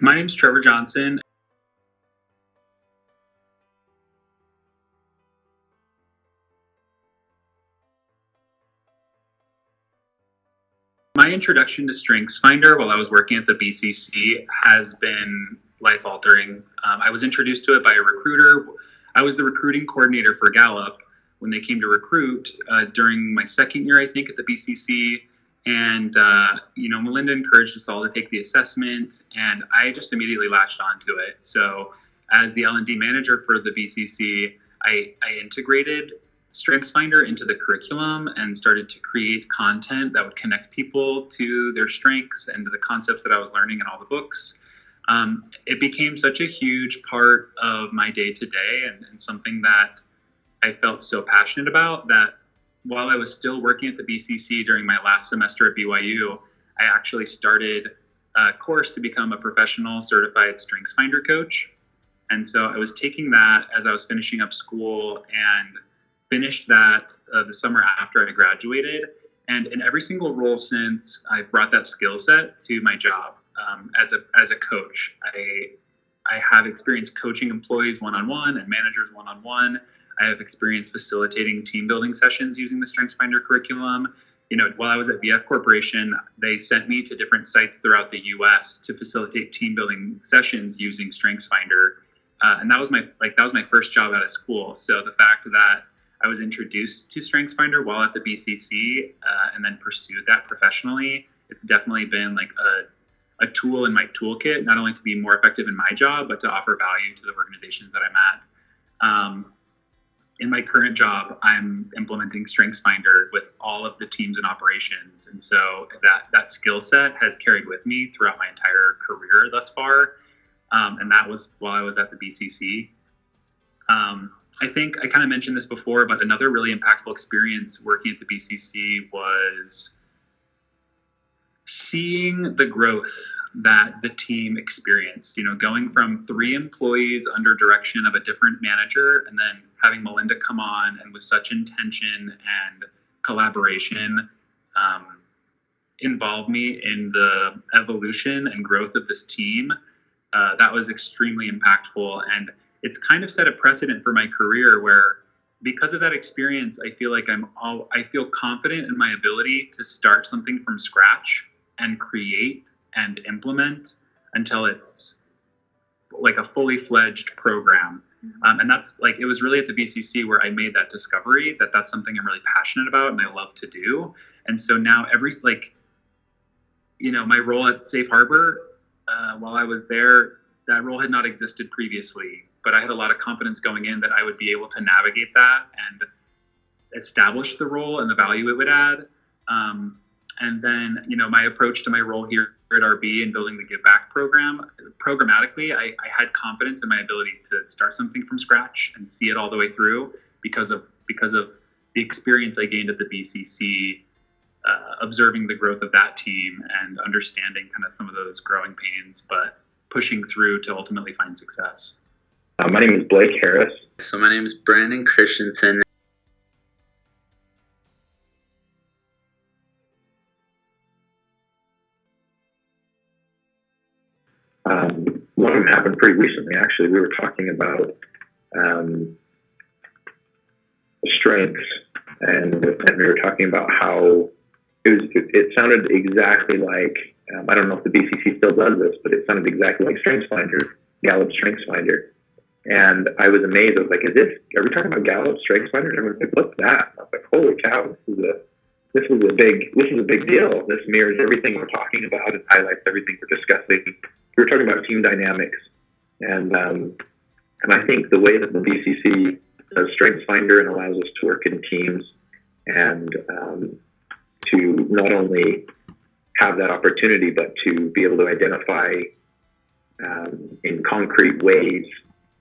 My name's Trevor Johnson. My introduction to StrengthsFinder while I was working at the BCC has been life-altering. I was introduced to it by a recruiter. I was the recruiting coordinator for Gallup when they came to recruit during my second year, I think, at the BCC. And, Melinda encouraged us all to take the assessment, and I just immediately latched onto it. So as the L&D manager for the BCC, I integrated StrengthsFinder into the curriculum and started to create content that would connect people to their strengths and to the concepts that I was learning in all the books. It became such a huge part of my day-to-day and something that I felt so passionate about that while I was still working at the BCC during my last semester at BYU, I actually started a course to become a professional certified StrengthsFinder coach. And so I was taking that as I was finishing up school and finished that the summer after I graduated. And in every single role since, I've brought that skill set to my job as a coach. I have experience coaching employees one-on-one and managers one-on-one. I have experience facilitating team building sessions using the StrengthsFinder curriculum. While I was at VF Corporation, they sent me to different sites throughout the U.S. to facilitate team building sessions using StrengthsFinder. And that was my first job out of school. So the fact that I was introduced to StrengthsFinder while at the BCC and then pursued that professionally, it's definitely been like a tool in my toolkit, not only to be more effective in my job, but to offer value to the organizations that I'm at. In my current job, I'm implementing StrengthsFinder with all of the teams and operations. And so that skill set has carried with me throughout my entire career thus far. And that was while I was at the BCC. I think I kind of mentioned this before, but another really impactful experience working at the BCC was seeing the growth that the team experienced, going from 3 employees under direction of a different manager and then having Melinda come on and with such intention and collaboration involve me in the evolution and growth of this team. That was extremely impactful. And it's kind of set a precedent for my career where because of that experience, I feel like I feel confident in my ability to start something from scratch and create and implement until it's like a fully fledged program. And that's like, it was really at the BCC where I made that discovery that that's something I'm really passionate about and I love to do. And so now my role at Safe Harbor, while I was there, that role had not existed previously, but I had a lot of confidence going in that I would be able to navigate that and establish the role and the value it would add. And then, my approach to my role here at RB and building the Give Back program, programmatically, I had confidence in my ability to start something from scratch and see it all the way through because of the experience I gained at the BCC, observing the growth of that team and understanding kind of some of those growing pains, but pushing through to ultimately find success. My name is Blake Harris. So my name is Brandon Christensen. One of them happened pretty recently, actually. We were talking about strengths, and we were talking about how it sounded exactly like, I don't know if the BCC still does this, but it sounded exactly like StrengthsFinder, Gallup StrengthsFinder. And I was amazed. I was like, are we talking about Gallup StrengthsFinder? And I was like, what's that? I was like, holy cow, this is a big deal. This mirrors everything we're talking about. It highlights everything we're discussing. We were talking about team dynamics. And I think the way that the BCC does StrengthsFinder and allows us to work in teams and to not only have that opportunity, but to be able to identify in concrete ways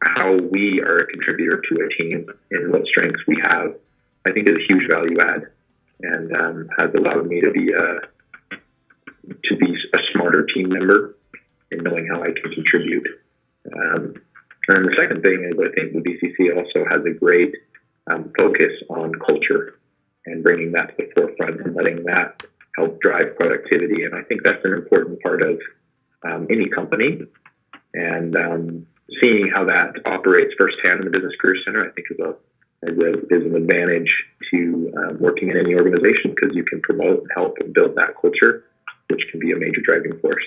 how we are a contributor to a team and what strengths we have, I think is a huge value add, and has allowed me to be a smarter team member in knowing how I can contribute. And the second thing is I think the BCC also has a great focus on culture and bringing that to the forefront and letting that help drive productivity. And I think that's an important part of any company. And seeing how that operates firsthand in the Business Career Center, I think is an advantage to working in any organization, because you can promote and help and build that culture, which can be a major driving force.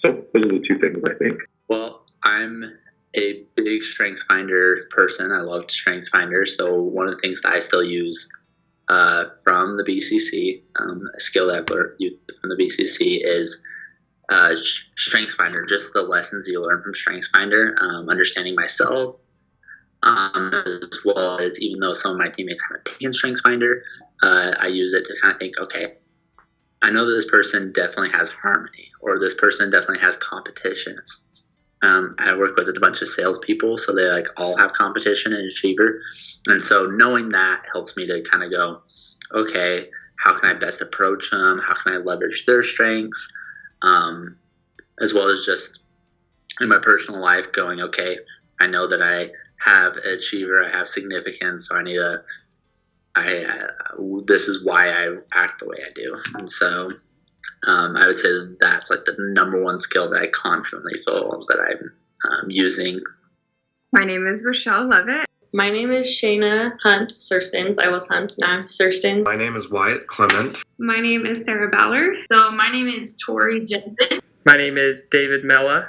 So those are the two things, I think. Well, I'm a big StrengthsFinder person. I love StrengthsFinder. So one of the things that I still use from the BCC, a skill that I've learned from the BCC is StrengthsFinder, just the lessons you learn from StrengthsFinder, understanding myself, as well as, even though some of my teammates haven't taken StrengthsFinder, I use it to kind of think, okay, I know that this person definitely has harmony, or this person definitely has competition. I work with a bunch of salespeople, so they all have competition and achiever. And so knowing that helps me to kind of go, okay, how can I best approach them? How can I leverage their strengths? As well as just in my personal life going, okay, I know that I have an achiever, I have significance, so I need to, this is why I act the way I do. And so I would say that's the number one skill that I constantly feel that I'm using. My name is Rochelle Levitt. My name is Shayna Hunt Surstins. I was Hunt, now I'm Surstins. My name is Wyatt Clement. My name is Sarah Ballard. So my name is Tori Jensen. My name is David Mella.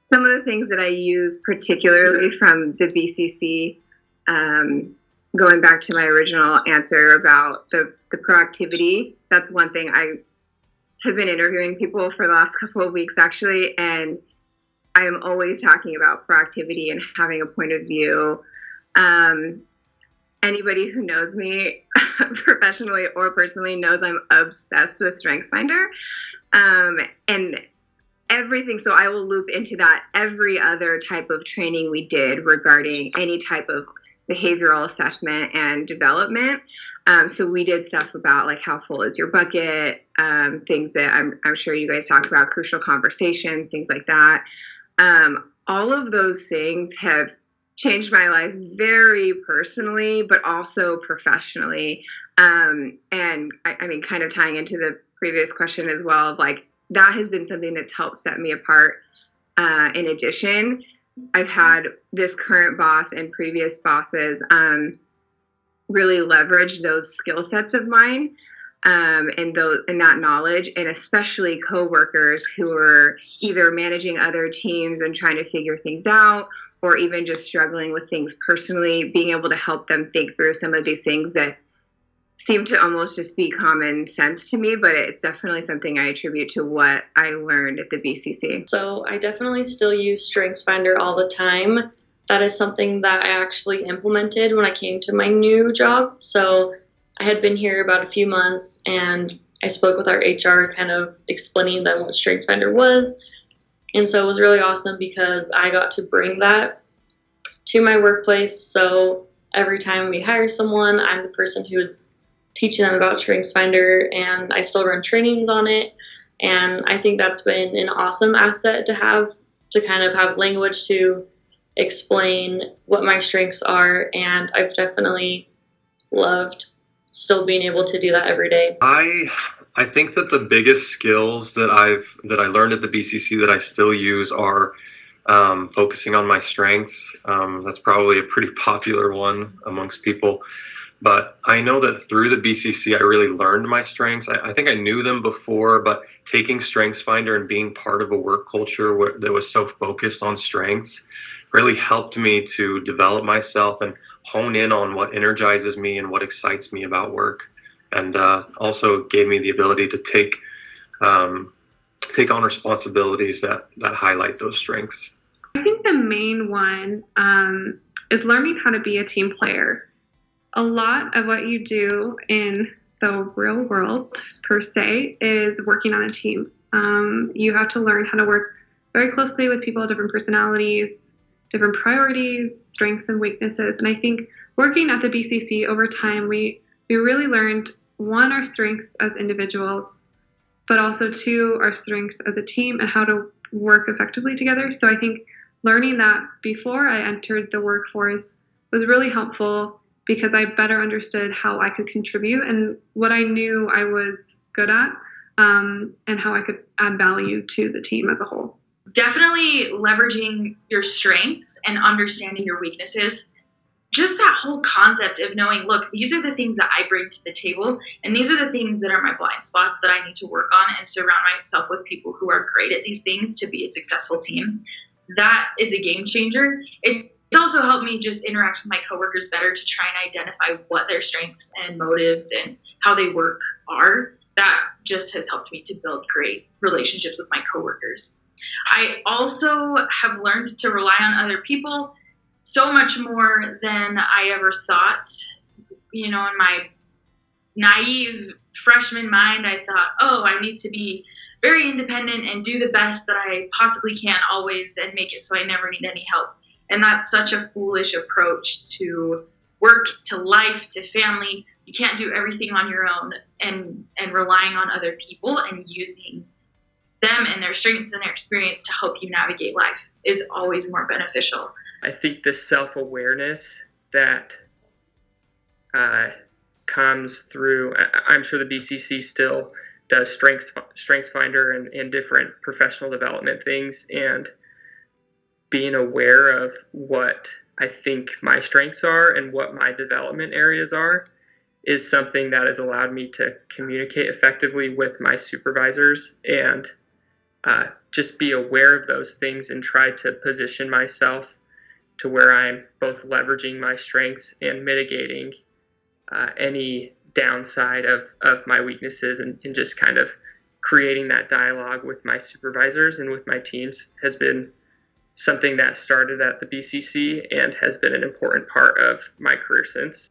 Some of the things that I use, particularly from the BCC, going back to my original answer about the proactivity, that's one thing. I have been interviewing people for the last couple of weeks, actually, and I am always talking about proactivity and having a point of view. Anybody who knows me professionally or personally knows I'm obsessed with StrengthsFinder, and everything. So I will loop into that every other type of training we did regarding any type of behavioral assessment and development. So we did stuff about how full is your bucket, things that I'm sure you guys talk about, crucial conversations, things like that. All of those things have changed my life very personally, but also professionally. And I mean, kind of tying into the previous question as well, of that has been something that's helped set me apart. In addition, I've had this current boss and previous bosses really leverage those skill sets of mine and that knowledge, and especially coworkers who are either managing other teams and trying to figure things out, or even just struggling with things personally, being able to help them think through some of these things that seem to almost just be common sense to me, but it's definitely something I attribute to what I learned at the BCC. So I definitely still use StrengthsFinder all the time. That is something that I actually implemented when I came to my new job. So I had been here about a few months, and I spoke with our HR, kind of explaining them what StrengthsFinder was. And so it was really awesome because I got to bring that to my workplace. So every time we hire someone, I'm the person who is teaching them about StrengthsFinder, and I still run trainings on it. And I think that's been an awesome asset to have, to kind of have language to explain what my strengths are. And I've definitely loved still being able to do that every day. I think that the biggest skills that I learned at the BCC that I still use are focusing on my strengths. That's probably a pretty popular one amongst people. But I know that through the BCC, I really learned my strengths. I think I knew them before, but taking StrengthsFinder and being part of a work culture that was so focused on strengths really helped me to develop myself and hone in on what energizes me and what excites me about work. And also gave me the ability to take on responsibilities that highlight those strengths. I think the main one is learning how to be a team player. A lot of what you do in the real world, per se, is working on a team. You have to learn how to work very closely with people of different personalities, different priorities, strengths and weaknesses. And I think working at the BCC over time, we really learned, one, our strengths as individuals, but also two, our strengths as a team, and how to work effectively together. So I think learning that before I entered the workforce was really helpful because I better understood how I could contribute and what I knew I was good at, and how I could add value to the team as a whole. Definitely leveraging your strengths and understanding your weaknesses. Just that whole concept of knowing, look, these are the things that I bring to the table, and these are the things that are my blind spots that I need to work on, and surround myself with people who are great at these things to be a successful team. That is a game changer. It's also helped me just interact with my coworkers better to try and identify what their strengths and motives and how they work are. That just has helped me to build great relationships with my coworkers. I also have learned to rely on other people so much more than I ever thought. In my naive freshman mind, I thought, oh, I need to be very independent and do the best that I possibly can always and make it so I never need any help. And that's such a foolish approach to work, to life, to family. You can't do everything on your own, and relying on other people and using them and their strengths and their experience to help you navigate life is always more beneficial. I think the self-awareness that comes through, I'm sure the BCC still does StrengthsFinder and different professional development things, and being aware of what I think my strengths are and what my development areas are is something that has allowed me to communicate effectively with my supervisors and just be aware of those things and try to position myself to where I'm both leveraging my strengths and mitigating any downside of my weaknesses, and just kind of creating that dialogue with my supervisors and with my teams has been something that started at the BCC and has been an important part of my career since.